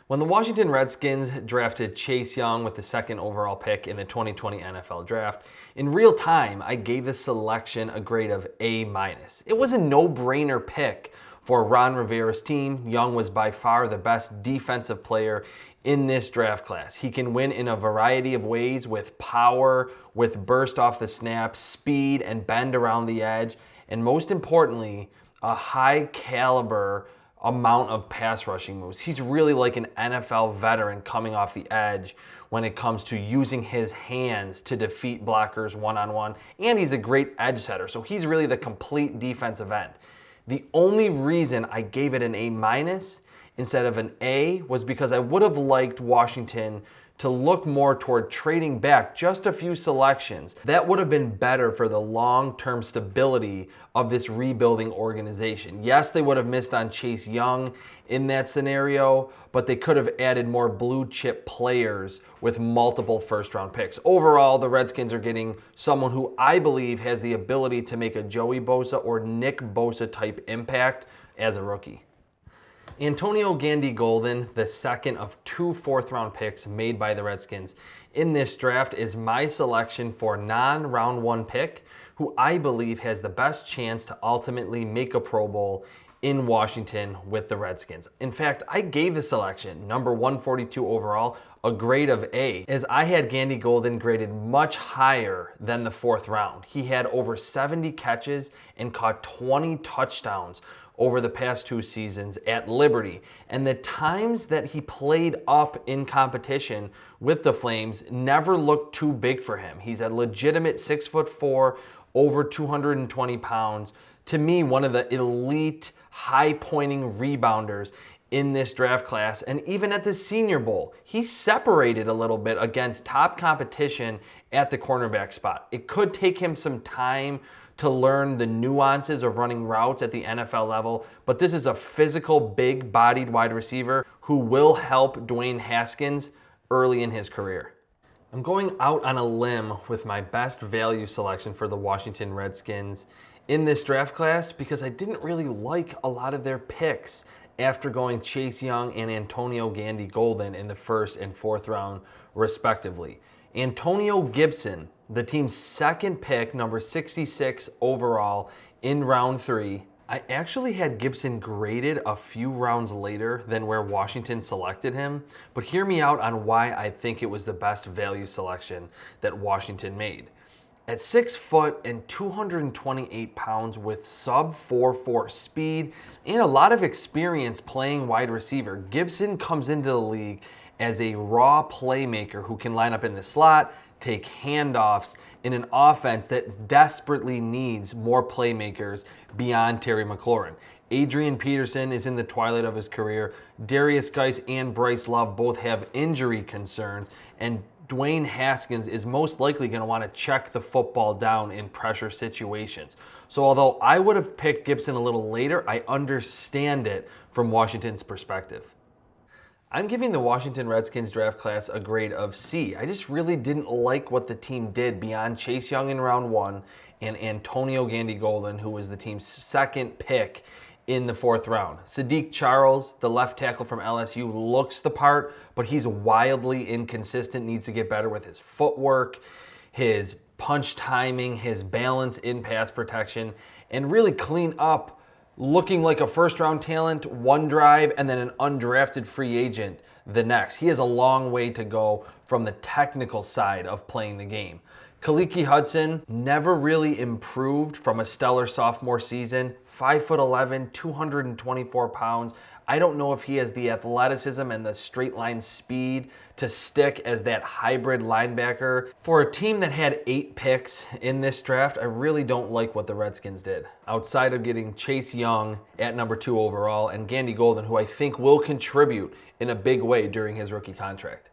When the Washington Redskins drafted Chase Young with the second overall pick in the 2020 NFL Draft, in real time, I gave the selection a grade of A-. It was a no-brainer pick for Ron Rivera's team. Young was by far the best defensive player in this draft class. He can win in a variety of ways with power, with burst off the snap, speed, and bend around the edge, and most importantly, a high caliber amount of pass rushing moves. He's really like an NFL veteran coming off the edge when it comes to using his hands to defeat blockers one-on-one, and he's a great edge setter, so he's really the complete defensive end. The only reason I gave it an A- instead of an A was because I would have liked Washington to look more toward trading back just a few selections. That would have been better for the long-term stability of this rebuilding organization. Yes, they would have missed on Chase Young in that scenario, but they could have added more blue chip players with multiple first-round picks. Overall, the Redskins are getting someone who I believe has the ability to make a Joey Bosa or Nick Bosa type impact as a rookie. Antonio Gandy-Golden, the second of two fourth-round picks made by the Redskins in this draft, is my selection for non-round one pick, who I believe has the best chance to ultimately make a Pro Bowl in Washington with the Redskins. In fact, I gave the selection, number 142 overall, a grade of A, as I had Gandy-Golden graded much higher than the fourth round. He had over 70 catches and caught 20 touchdowns over the past two seasons at Liberty. And the times that he played up in competition with the Flames never looked too big for him. He's a legitimate 6'4", over 220 pounds. To me, one of the elite, high-pointing rebounders in this draft class. And even at the Senior Bowl, he separated a little bit against top competition at the cornerback spot. It could take him some time to learn the nuances of running routes at the NFL level, but this is a physical, big-bodied wide receiver who will help Dwayne Haskins early in his career. I'm going out on a limb with my best value selection for the Washington Redskins in this draft class because I didn't really like a lot of their picks after going Chase Young and Antonio Gandy-Golden in the first and fourth round, respectively. Antonio Gibson, the team's second pick, number 66 overall in round 3. I actually had Gibson graded a few rounds later than where Washington selected him, but hear me out on why I think it was the best value selection that Washington made. At 6 foot and 228 pounds with sub 4.4 speed and a lot of experience playing wide receiver, Gibson comes into the league as a raw playmaker who can line up in the slot, take handoffs in an offense that desperately needs more playmakers beyond Terry McLaurin. Adrian Peterson is in the twilight of his career. Darius Geis and Bryce Love both have injury concerns, and Dwayne Haskins is most likely going to want to check the football down in pressure situations. So although I would have picked Gibson a little later, I understand it from Washington's perspective. I'm giving the Washington Redskins draft class a grade of C. I just really didn't like what the team did beyond Chase Young in round 1 and Antonio Gandy-Golden, who was the team's second pick in the fourth round. Sadiq Charles, the left tackle from LSU, looks the part, but he's wildly inconsistent, needs to get better with his footwork, his punch timing, his balance in pass protection, and really clean up looking like a first-round talent one drive and then an undrafted free agent the next. He has a long way to go from the technical side of playing the game. Khaliki Hudson never really improved from a stellar sophomore season. 5'11", 224 pounds. I don't know if he has the athleticism and the straight line speed to stick as that hybrid linebacker. For a team that had 8 picks in this draft, I really don't like what the Redskins did. Outside of getting Chase Young at number 2 overall and Gandy-Golden, who I think will contribute in a big way during his rookie contract.